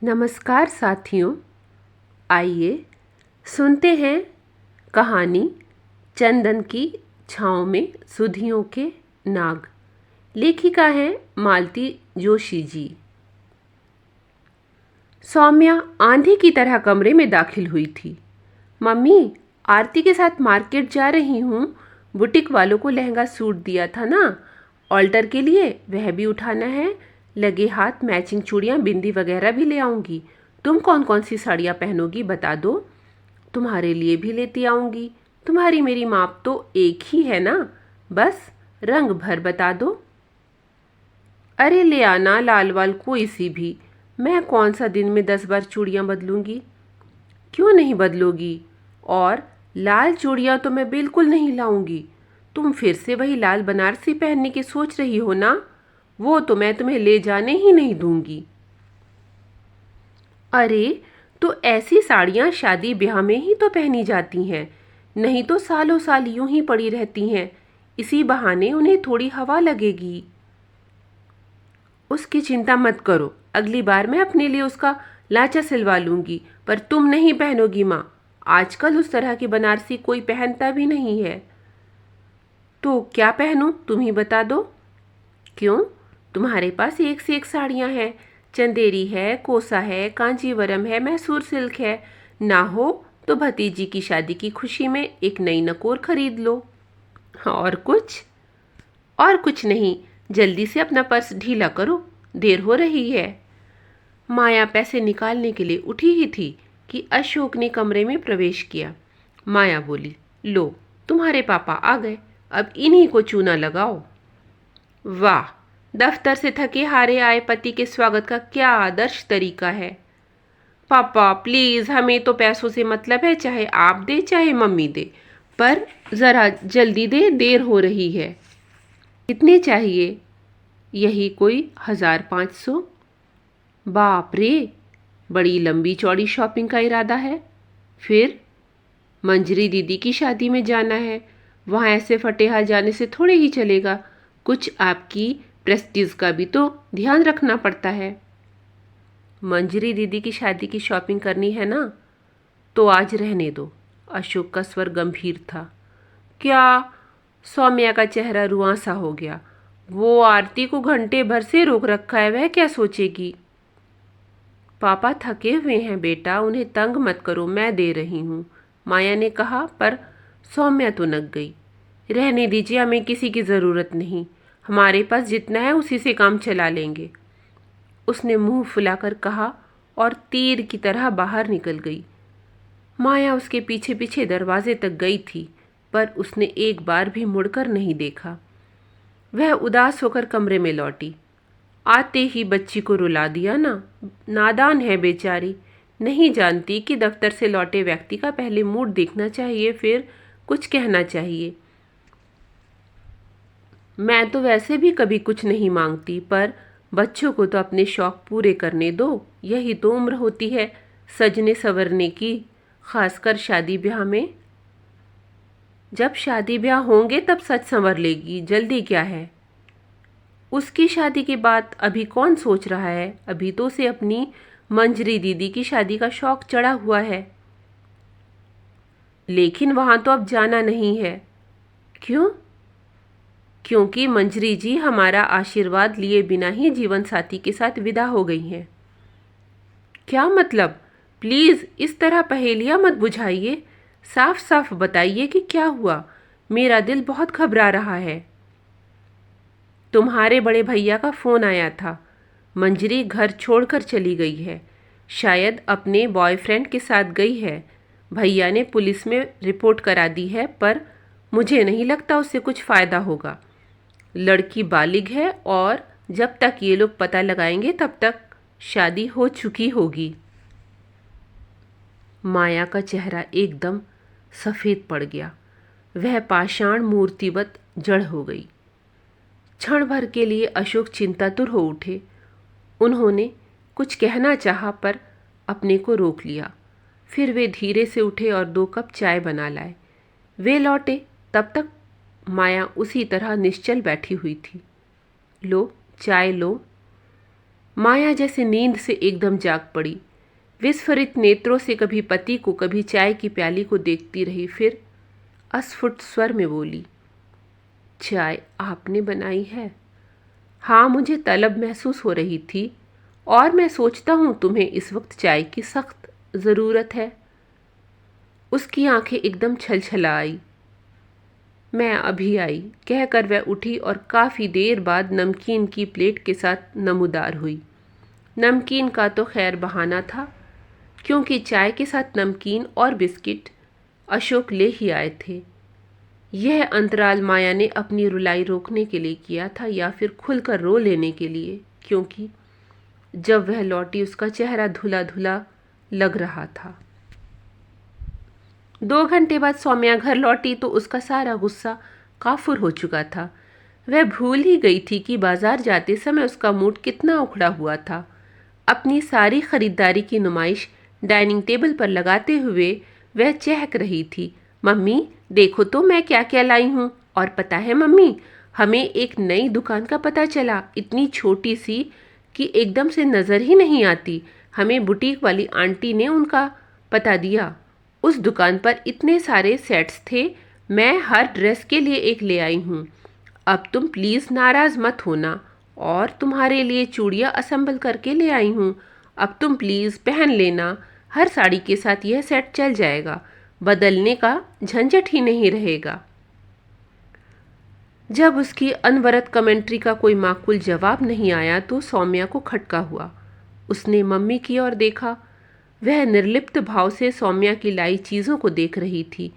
नमस्कार साथियों, आइए सुनते हैं कहानी चंदन की छाँव में सुधियों के नाग। लेखिका है मालती जोशी जी। सौम्या आंधी की तरह कमरे में दाखिल हुई थी। मम्मी, आरती के साथ मार्केट जा रही हूँ। बुटीक वालों को लहंगा सूट दिया था ना, ऑल्टर के लिए वह भी उठाना है। लगे हाथ मैचिंग चूड़ियाँ, बिंदी वगैरह भी ले आऊँगी। तुम कौन कौन सी साड़ियाँ पहनोगी बता दो, तुम्हारे लिए भी लेती आऊँगी। तुम्हारी मेरी माप तो एक ही है ना, बस रंग भर बता दो। अरे ले आना लाल वाल कोई सी भी, मैं कौन सा दिन में 10 बार चूड़ियाँ बदलूँगी। क्यों नहीं बदलोगी? और लाल चूड़ियाँ तो मैं बिल्कुल नहीं लाऊंगी। तुम फिर से वही लाल बनारसी पहनने की सोच रही हो ना, वो तो मैं तुम्हें ले जाने ही नहीं दूंगी। अरे, तो ऐसी साड़ियाँ शादी ब्याह में ही तो पहनी जाती हैं, नहीं तो सालों साल यूं ही पड़ी रहती हैं। इसी बहाने उन्हें थोड़ी हवा लगेगी। उसकी चिंता मत करो, अगली बार मैं अपने लिए उसका लाचा सिलवा लूंगी, पर तुम नहीं पहनोगी माँ। आजकल उस तरह की बनारसी कोई पहनता भी नहीं है। तो क्या पहनूं, तुम ही बता दो। क्यों, तुम्हारे पास एक से एक साड़ियाँ हैं। चंदेरी है, कोसा है, कांजीवरम है, मैसूर सिल्क है। ना हो तो भतीजी की शादी की खुशी में एक नई नकोर खरीद लो। और कुछ? और कुछ नहीं, जल्दी से अपना पर्स ढीला करो, देर हो रही है। माया पैसे निकालने के लिए उठी ही थी कि अशोक ने कमरे में प्रवेश किया। माया बोली, लो तुम्हारे पापा आ गए, अब इन्हीं को चूना लगाओ। वाह, दफ्तर से थके हारे आए पति के स्वागत का क्या आदर्श तरीका है। पापा प्लीज़, हमें तो पैसों से मतलब है, चाहे आप दे चाहे मम्मी दे, पर ज़रा जल्दी दे, देर हो रही है। कितने चाहिए? यही कोई 1500। बाप रे, बड़ी लंबी चौड़ी शॉपिंग का इरादा है। फिर मंजरी दीदी की शादी में जाना है, वहाँ ऐसे फटेहाल जाने से थोड़े ही चलेगा। कुछ आपकी प्रेस्टीज का भी तो ध्यान रखना पड़ता है। मंजरी दीदी की शादी की शॉपिंग करनी है ना, तो आज रहने दो। अशोक का स्वर गंभीर था। क्या? सौम्या का चेहरा रुआंसा हो गया। वो आरती को घंटे भर से रोक रखा है, वह क्या सोचेगी। पापा थके हुए हैं बेटा, उन्हें तंग मत करो, मैं दे रही हूँ, माया ने कहा। पर सौम्या तो नक गई। रहने दीजिए, हमें किसी की ज़रूरत नहीं, हमारे पास जितना है उसी से काम चला लेंगे, उसने मुंह फुलाकर कहा और तीर की तरह बाहर निकल गई। माया उसके पीछे पीछे दरवाजे तक गई थी, पर उसने एक बार भी मुड़कर नहीं देखा। वह उदास होकर कमरे में लौटी। आते ही बच्ची को रुला दिया ना, नादान है बेचारी, नहीं जानती कि दफ्तर से लौटे व्यक्ति का पहले मूड देखना चाहिए, फिर कुछ कहना चाहिए। मैं तो वैसे भी कभी कुछ नहीं मांगती, पर बच्चों को तो अपने शौक पूरे करने दो, यही तो उम्र होती है सजने संवरने की, खासकर शादी ब्याह में। जब शादी ब्याह होंगे तब सच संवर लेगी, जल्दी क्या है। उसकी शादी की बात अभी कौन सोच रहा है, अभी तो उसे अपनी मंजरी दीदी की शादी का शौक चढ़ा हुआ है। लेकिन वहां तो अब जाना नहीं है। क्यों? क्योंकि मंजरी जी हमारा आशीर्वाद लिए बिना ही जीवन साथी के साथ विदा हो गई हैं। क्या मतलब? प्लीज़ इस तरह पहेलियां मत बुझाइए, साफ साफ बताइए कि क्या हुआ। मेरा दिल बहुत घबरा रहा है। तुम्हारे बड़े भैया का फ़ोन आया था, मंजरी घर छोड़कर चली गई है, शायद अपने बॉयफ्रेंड के साथ गई है। भैया ने पुलिस में रिपोर्ट करा दी है, पर मुझे नहीं लगता उससे कुछ फ़ायदा होगा। लड़की बालिग है और जब तक ये लोग पता लगाएंगे तब तक शादी हो चुकी होगी। माया का चेहरा एकदम सफ़ेद पड़ गया। वह पाषाण मूर्तिवत जड़ हो गई। क्षण भर के लिए अशोक चिंतातुर हो उठे। उन्होंने कुछ कहना चाहा, पर अपने को रोक लिया। फिर वे धीरे से उठे और 2 कप चाय बना लाए। वे लौटे तब तक माया उसी तरह निश्चल बैठी हुई थी। लो चाय लो। माया जैसे नींद से एकदम जाग पड़ी। विस्फारित नेत्रों से कभी पति को कभी चाय की प्याली को देखती रही, फिर अस्फुट स्वर में बोली, चाय आपने बनाई है? हाँ, मुझे तलब महसूस हो रही थी और मैं सोचता हूँ तुम्हें इस वक्त चाय की सख्त ज़रूरत है। उसकी आंखें एकदम छलछला आई। मैं अभी आई, कहकर वह उठी और काफ़ी देर बाद नमकीन की प्लेट के साथ नमूदार हुई। नमकीन का तो खैर बहाना था, क्योंकि चाय के साथ नमकीन और बिस्किट अशोक ले ही आए थे। यह अंतराल माया ने अपनी रुलाई रोकने के लिए किया था या फिर खुलकर रो लेने के लिए, क्योंकि जब वह लौटी उसका चेहरा धुला धुला लग रहा था। 2 घंटे बाद सौम्या घर लौटी तो उसका सारा गुस्सा काफुर हो चुका था। वह भूल ही गई थी कि बाजार जाते समय उसका मूड कितना उखड़ा हुआ था। अपनी सारी खरीदारी की नुमाइश डाइनिंग टेबल पर लगाते हुए वह चहक रही थी, मम्मी देखो तो मैं क्या क्या लाई हूँ। और पता है मम्मी, हमें एक नई दुकान का पता चला, इतनी छोटी सी कि एकदम से नज़र ही नहीं आती। हमें बुटीक वाली आंटी ने उनका पता दिया। उस दुकान पर इतने सारे सेट्स थे, मैं हर ड्रेस के लिए एक ले आई हूँ। अब तुम प्लीज़ नाराज़ मत होना। और तुम्हारे लिए चूड़ियाँ असेंबल करके ले आई हूँ, अब तुम प्लीज़ पहन लेना। हर साड़ी के साथ यह सेट चल जाएगा, बदलने का झंझट ही नहीं रहेगा। जब उसकी अनवरत कमेंट्री का कोई माकूल जवाब नहीं आया तो सौम्या को खटका हुआ। उसने मम्मी की ओर देखा। वह निर्लिप्त भाव से सौम्या की लाई चीज़ों को देख रही थी।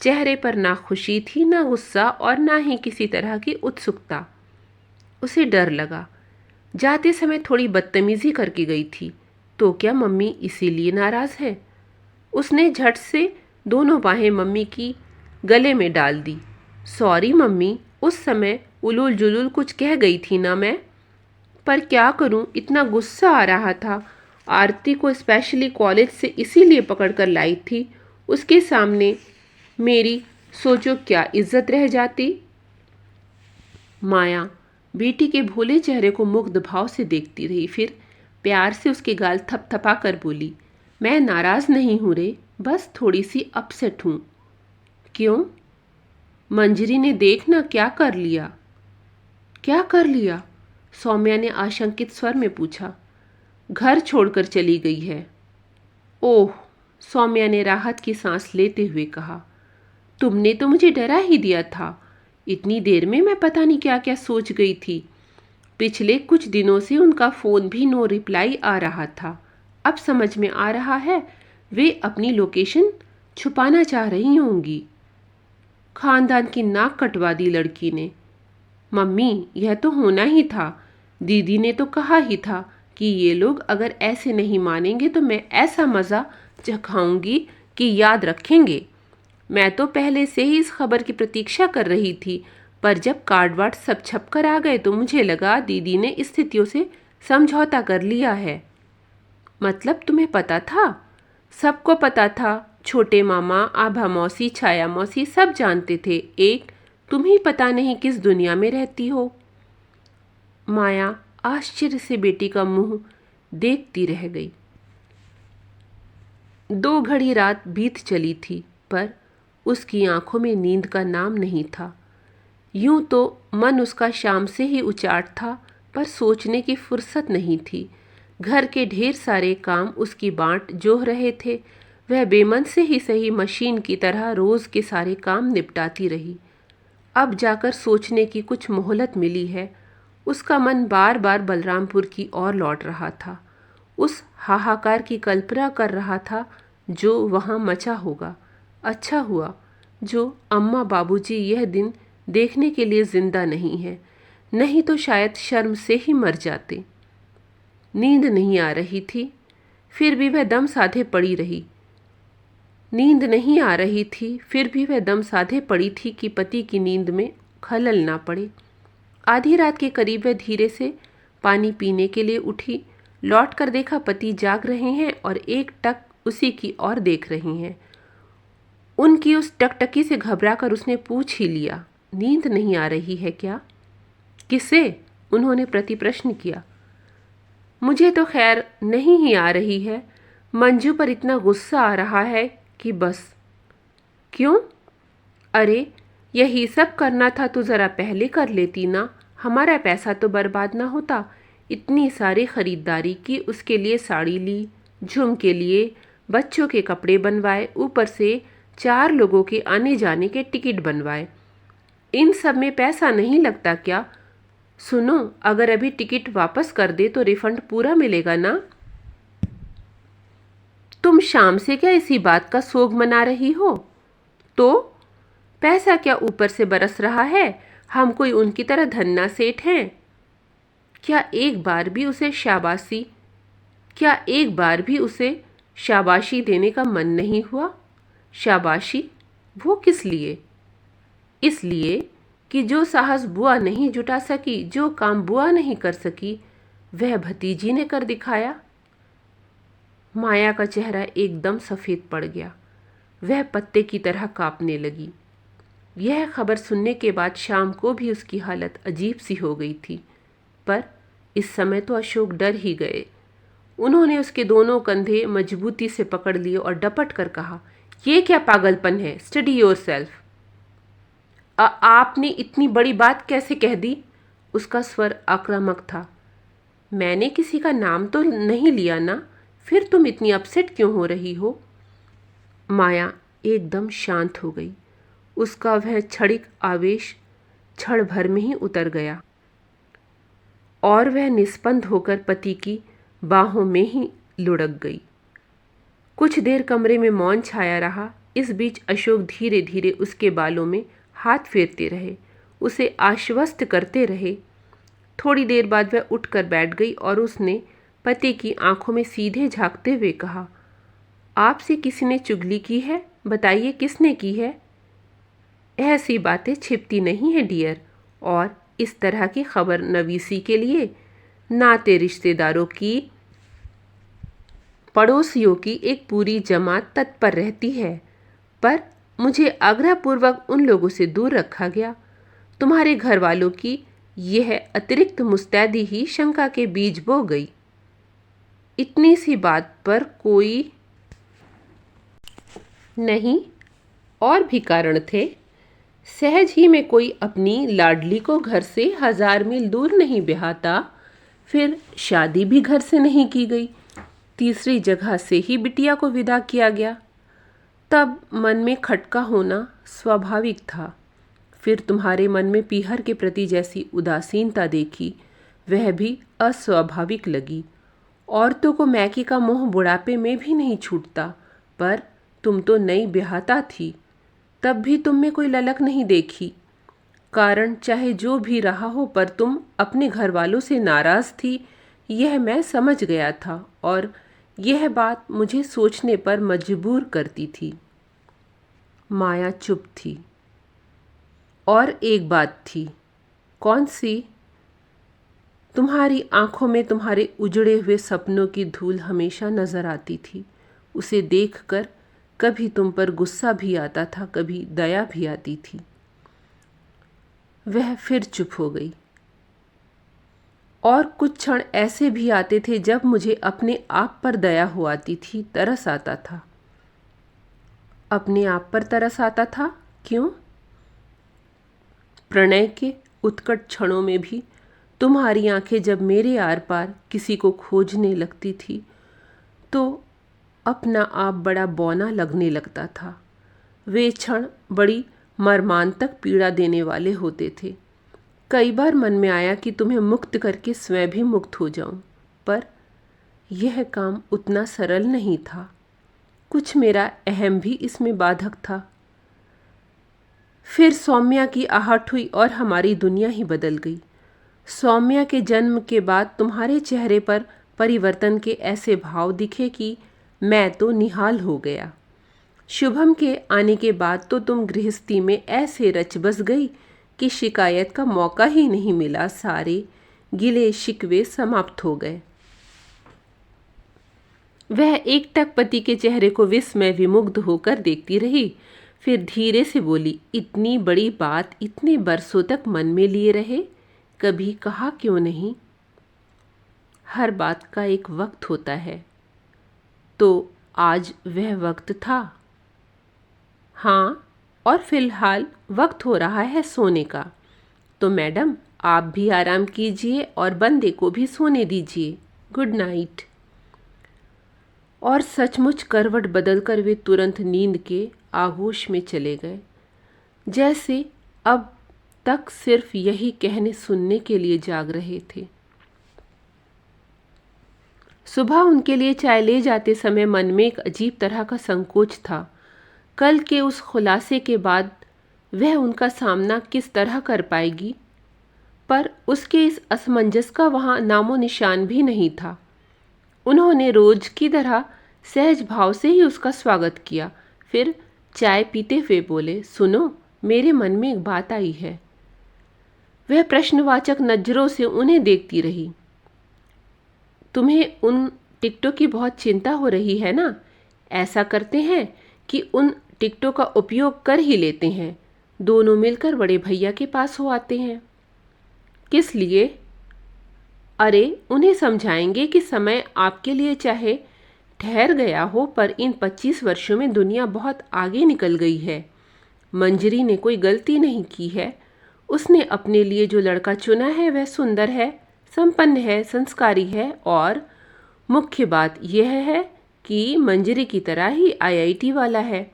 चेहरे पर ना खुशी थी, ना गुस्सा और ना ही किसी तरह की उत्सुकता। उसे डर लगा। जाते समय थोड़ी बदतमीजी करके गई थी, तो क्या मम्मी इसीलिए नाराज़ है? उसने झट से दोनों बाहें मम्मी की गले में डाल दी। सॉरी मम्मी, उस समय उलूल जुलूल कुछ कह गई थी ना मैं। पर क्या करूं, इतना गुस्सा आ रहा था। आरती को स्पेशली कॉलेज से इसीलिए पकड़ कर लाई थी। उसके सामने मेरी सोचो क्या इज्जत रह जाती। माया बेटी के भोले चेहरे को मुग्ध भाव से देखती रही, फिर प्यार से उसके गाल थपथपा कर बोली, मैं नाराज़ नहीं हूँ रे, बस थोड़ी सी अपसेट हूँ। क्यों? मंजरी ने देखना क्या कर लिया। क्या कर लिया? सौम्या ने आशंकित स्वर में पूछा। घर छोड़कर चली गई है। ओह, सौम्या ने राहत की सांस लेते हुए कहा, तुमने तो मुझे डरा ही दिया था। इतनी देर में मैं पता नहीं क्या क्या सोच गई थी। पिछले कुछ दिनों से उनका फ़ोन भी नो रिप्लाई आ रहा था। अब समझ में आ रहा है, वे अपनी लोकेशन छुपाना चाह रही होंगी। खानदान की नाक कटवा दी लड़की ने। मम्मी, यह तो होना ही था। दीदी ने तो कहा ही था कि ये लोग अगर ऐसे नहीं मानेंगे तो मैं ऐसा मज़ा चखाऊंगी कि याद रखेंगे। मैं तो पहले से ही इस खबर की प्रतीक्षा कर रही थी, पर जब कार्ड वार्ड सब छप कर आ गए तो मुझे लगा दीदी ने स्थितियों से समझौता कर लिया है। मतलब तुम्हें पता था? सबको पता था। छोटे मामा, आभा मौसी, छाया मौसी सब जानते थे। एक तुम ही पता नहीं किस दुनिया में रहती हो। माया आश्चर्य से बेटी का मुंह देखती रह गई। 2 घड़ी रात बीत चली थी, पर उसकी आंखों में नींद का नाम नहीं था। यूं तो मन उसका शाम से ही उचाट था, पर सोचने की फुर्सत नहीं थी। घर के ढेर सारे काम उसकी बाट जोह रहे थे। वह बेमन से ही सही मशीन की तरह रोज़ के सारे काम निपटाती रही। अब जाकर सोचने की कुछ मोहलत मिली है। उसका मन बार बार बलरामपुर की ओर लौट रहा था। उस हाहाकार की कल्पना कर रहा था जो वहाँ मचा होगा। अच्छा हुआ जो अम्मा बाबूजी यह दिन देखने के लिए जिंदा नहीं है, नहीं तो शायद शर्म से ही मर जाते। नींद नहीं आ रही थी, फिर भी वह दम साधे पड़ी रही। नींद नहीं आ रही थी, फिर भी वह दम साधे पड़ी थी कि पति की नींद में खलल ना पड़े। आधी रात के करीब वह धीरे से पानी पीने के लिए उठी। लौट कर देखा पति जाग रहे हैं और एक टक उसी की ओर देख रही हैं। उनकी उस टकटकी से घबराकर उसने पूछ ही लिया, नींद नहीं आ रही है क्या? किसे? उन्होंने प्रति प्रश्न किया। मुझे तो खैर नहीं ही आ रही है, मंजू पर इतना गुस्सा आ रहा है कि बस। क्यों? अरे यही सब करना था तो ज़रा पहले कर लेती ना, हमारा पैसा तो बर्बाद ना होता। इतनी सारी ख़रीदारी की, उसके लिए साड़ी ली, झुम के लिए बच्चों के कपड़े बनवाए, ऊपर से 4 लोगों के आने जाने के टिकट बनवाए। इन सब में पैसा नहीं लगता क्या? सुनो, अगर अभी टिकट वापस कर दे तो रिफंड पूरा मिलेगा ना? तुम शाम से क्या इसी बात का सोग मना रही हो? तो पैसा क्या ऊपर से बरस रहा है? हम कोई उनकी तरह धन्ना सेठ हैं? क्या एक बार भी उसे शाबाशी देने का मन नहीं हुआ? शाबाशी? वो किस लिए? इसलिए कि जो साहस बुआ नहीं जुटा सकी, जो काम बुआ नहीं कर सकी, वह भतीजी ने कर दिखाया। माया का चेहरा एकदम सफ़ेद पड़ गया। वह पत्ते की तरह कांपने लगी। यह खबर सुनने के बाद शाम को भी उसकी हालत अजीब सी हो गई थी, पर इस समय तो अशोक डर ही गए। उन्होंने उसके दोनों कंधे मजबूती से पकड़ लिए और डपट कर कहा, ये क्या पागलपन है? Study yourself. आपने इतनी बड़ी बात कैसे कह दी? उसका स्वर आक्रामक था। मैंने किसी का नाम तो नहीं लिया ना, फिर तुम इतनी अपसेट क्यों हो रही हो? माया एकदम शांत हो गई। उसका वह क्षणिक आवेश क्षण भर में ही उतर गया और वह निस्पंद होकर पति की बाहों में ही लुढ़क गई। कुछ देर कमरे में मौन छाया रहा। इस बीच अशोक धीरे धीरे उसके बालों में हाथ फेरते रहे, उसे आश्वस्त करते रहे। थोड़ी देर बाद वह उठकर बैठ गई और उसने पति की आंखों में सीधे झांकते हुए कहा, आपसे किसी ने चुगली की है? बताइए किसने की है? ऐसी बातें छिपती नहीं है डियर, और इस तरह की खबर नवीसी के लिए नाते रिश्तेदारों की, पड़ोसियों की एक पूरी जमात तत्पर रहती है, पर मुझे आग्रहपूर्वक उन लोगों से दूर रखा गया। तुम्हारे घर वालों की यह अतिरिक्त मुस्तैदी ही शंका के बीज बो गई। इतनी सी बात पर कोई नहीं, और भी कारण थे। सहज ही में कोई अपनी लाडली को घर से 1000 मील दूर नहीं ब्याहता। फिर शादी भी घर से नहीं की गई, तीसरी जगह से ही बिटिया को विदा किया गया। तब मन में खटका होना स्वाभाविक था। फिर तुम्हारे मन में पीहर के प्रति जैसी उदासीनता देखी, वह भी अस्वाभाविक लगी। औरतों को मैके का मोह बुढ़ापे में भी नहीं छूटता, पर तुम तो नई ब्याहता थी, तब भी तुम में कोई ललक नहीं देखी। कारण चाहे जो भी रहा हो, पर तुम अपने घर वालों से नाराज़ थी, यह मैं समझ गया था, और यह बात मुझे सोचने पर मजबूर करती थी। माया चुप थी। और एक बात थी। कौन सी? तुम्हारी आंखों में तुम्हारे उजड़े हुए सपनों की धूल हमेशा नजर आती थी। उसे देखकर कभी तुम पर गुस्सा भी आता था, कभी दया भी आती थी। वह फिर चुप हो गई। और कुछ क्षण ऐसे भी आते थे जब मुझे अपने आप पर दया हो आती थी, तरस आता था। अपने आप पर तरस आता था? क्यों? प्रणय के उत्कट क्षणों में भी तुम्हारी आंखें जब मेरे आर पार किसी को खोजने लगती थी, तो अपना आप बड़ा बौना लगने लगता था। वे क्षण बड़ी मर्मांतक पीड़ा देने वाले होते थे। कई बार मन में आया कि तुम्हें मुक्त करके स्वयं भी मुक्त हो जाऊं, पर यह काम उतना सरल नहीं था। कुछ मेरा अहम भी इसमें बाधक था। फिर सौम्या की आहट हुई और हमारी दुनिया ही बदल गई। सौम्या के जन्म के बाद तुम्हारे चेहरे पर परिवर्तन के ऐसे भाव दिखे कि मैं तो निहाल हो गया। शुभम के आने के बाद तो तुम गृहस्थी में ऐसे रच बस गई कि शिकायत का मौका ही नहीं मिला। सारे गिले शिकवे समाप्त हो गए। वह एकटक पति के चेहरे को विस्मय विमुग्ध होकर देखती रही, फिर धीरे से बोली, इतनी बड़ी बात इतने बरसों तक मन में लिए रहे, कभी कहा क्यों नहीं? हर बात का एक वक्त होता है। तो आज वह वक्त था। हाँ, और फिलहाल वक्त हो रहा है सोने का। तो मैडम, आप भी आराम कीजिए और बंदे को भी सोने दीजिए। Good night. और सचमुच करवट बदलकर वे तुरंत नींद के आगोश में चले गए, जैसे अब तक सिर्फ यही कहने सुनने के लिए जाग रहे थे। सुबह उनके लिए चाय ले जाते समय मन में एक अजीब तरह का संकोच था। कल के उस खुलासे के बाद वह उनका सामना किस तरह कर पाएगी, पर उसके इस असमंजस का वहाँ नामो निशान भी नहीं था। उन्होंने रोज की तरह सहज भाव से ही उसका स्वागत किया। फिर चाय पीते हुए बोले, सुनो, मेरे मन में एक बात आई है। वह प्रश्नवाचक नजरों से उन्हें देखती रही। तुम्हें उन टिकटों की बहुत चिंता हो रही है ना? ऐसा करते हैं कि उन टिकटों का उपयोग कर ही लेते हैं। दोनों मिलकर बड़े भैया के पास हो आते हैं। किस लिए? अरे, उन्हें समझाएंगे कि समय आपके लिए चाहे ठहर गया हो, पर इन 25 वर्षों में दुनिया बहुत आगे निकल गई है। मंजरी ने कोई गलती नहीं की है। उसने अपने लिए जो लड़का चुना है वह सुंदर है, संपन्न है, संस्कारी है, और मुख्य बात यह है कि मंजरी की तरह ही IIT वाला है।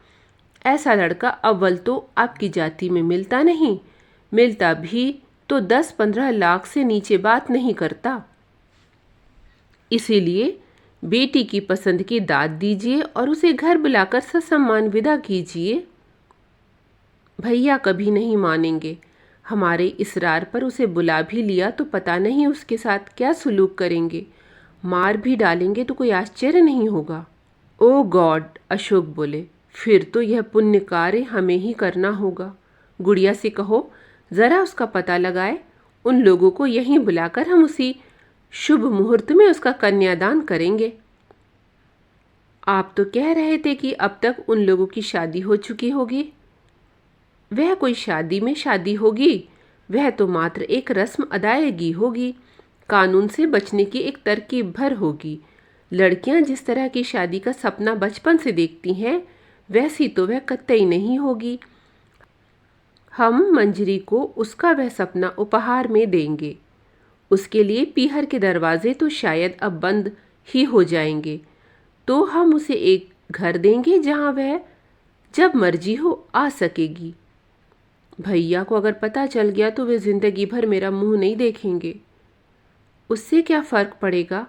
ऐसा लड़का अव्वल तो आपकी जाति में मिलता नहीं, मिलता भी तो 10-15 लाख से नीचे बात नहीं करता। इसीलिए बेटी की पसंद की दाद दीजिए और उसे घर बुलाकर ससम्मान विदा कीजिए। भैया कभी नहीं मानेंगे। हमारे इसरार पर उसे बुला भी लिया तो पता नहीं उसके साथ क्या सुलूक करेंगे। मार भी डालेंगे तो कोई आश्चर्य नहीं होगा। ओ गॉड, अशोक बोले, फिर तो यह पुण्य कार्य हमें ही करना होगा। गुड़िया से कहो जरा उसका पता लगाए। उन लोगों को यहीं बुलाकर हम उसी शुभ मुहूर्त में उसका कन्यादान करेंगे। आप तो कह रहे थे कि अब तक उन लोगों की शादी हो चुकी होगी। वह कोई शादी में शादी होगी? वह तो मात्र एक रस्म अदायगी होगी, कानून से बचने की एक तरकीब भर होगी। लड़कियां जिस तरह की शादी का सपना बचपन से देखती हैं, वैसी तो वह कतई नहीं होगी। हम मंजरी को उसका वह सपना उपहार में देंगे। उसके लिए पीहर के दरवाजे तो शायद अब बंद ही हो जाएंगे। तो हम उसे एक घर देंगे जहां वह जब मर्जी हो आ सकेगी। भैया को अगर पता चल गया तो वे जिंदगी भर मेरा मुंह नहीं देखेंगे। उससे क्या फर्क पड़ेगा?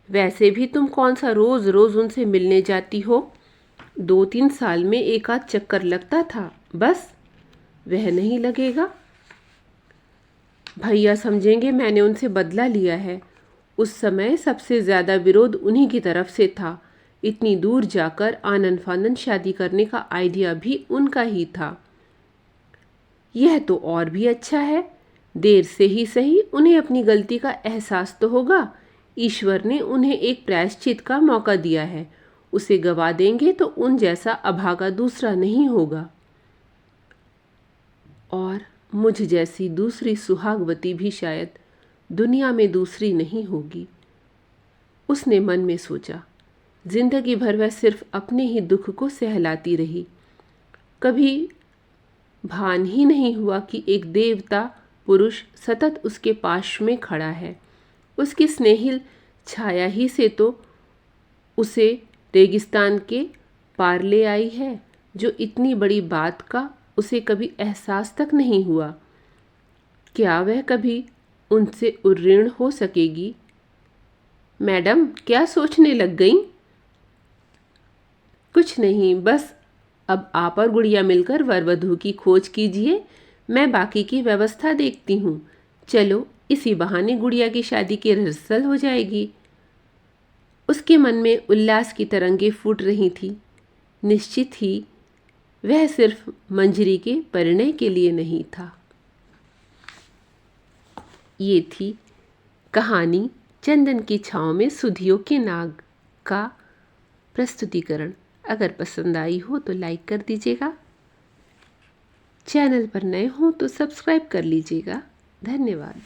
वैसे भी तुम कौन सा रोज रोज उनसे मिलने जाती हो? 2-3 साल में एक आध चक्कर लगता था, बस। वह नहीं लगेगा। भैया समझेंगे मैंने उनसे बदला लिया है। उस समय सबसे ज्यादा विरोध उन्हीं की तरफ से था। इतनी दूर जाकर आनन फानन शादी करने का आइडिया भी उनका ही था। यह तो और भी अच्छा है। देर से ही सही उन्हें अपनी गलती का एहसास तो होगा। ईश्वर ने उन्हें एक प्रायश्चित का मौका दिया है। उसे गवा देंगे तो उन जैसा अभागा दूसरा नहीं होगा। और मुझ जैसी दूसरी सुहागवती भी शायद दुनिया में दूसरी नहीं होगी। उसने मन में सोचा। जिंदगी भर वह सिर्फ अपने ही दुख को सहलाती रही। कभी भान ही नहीं हुआ कि एक देवता पुरुष सतत उसके पाश में खड़ा है। उसकी स्नेहिल छाया ही से तो उसे रेगिस्तान के पार ले आई है, जो इतनी बड़ी बात का उसे कभी एहसास तक नहीं हुआ। क्या वह कभी उनसे उर्ऋण हो सकेगी? मैडम, क्या सोचने लग गई? कुछ नहीं, बस अब आप और गुड़िया मिलकर वर वधू की खोज कीजिए। मैं बाकी की व्यवस्था देखती हूँ। चलो, इसी बहाने गुड़िया की शादी की रिहर्सल हो जाएगी। उसके मन में उल्लास की तरंगें फूट रही थी। निश्चित ही वह सिर्फ मंजरी के परिणय के लिए नहीं था। ये थी कहानी चंदन की छाँव में सुधियों के नाग का प्रस्तुतिकरण। अगर पसंद आई हो तो लाइक कर दीजिएगा। चैनल पर नए हो तो सब्सक्राइब कर लीजिएगा। धन्यवाद।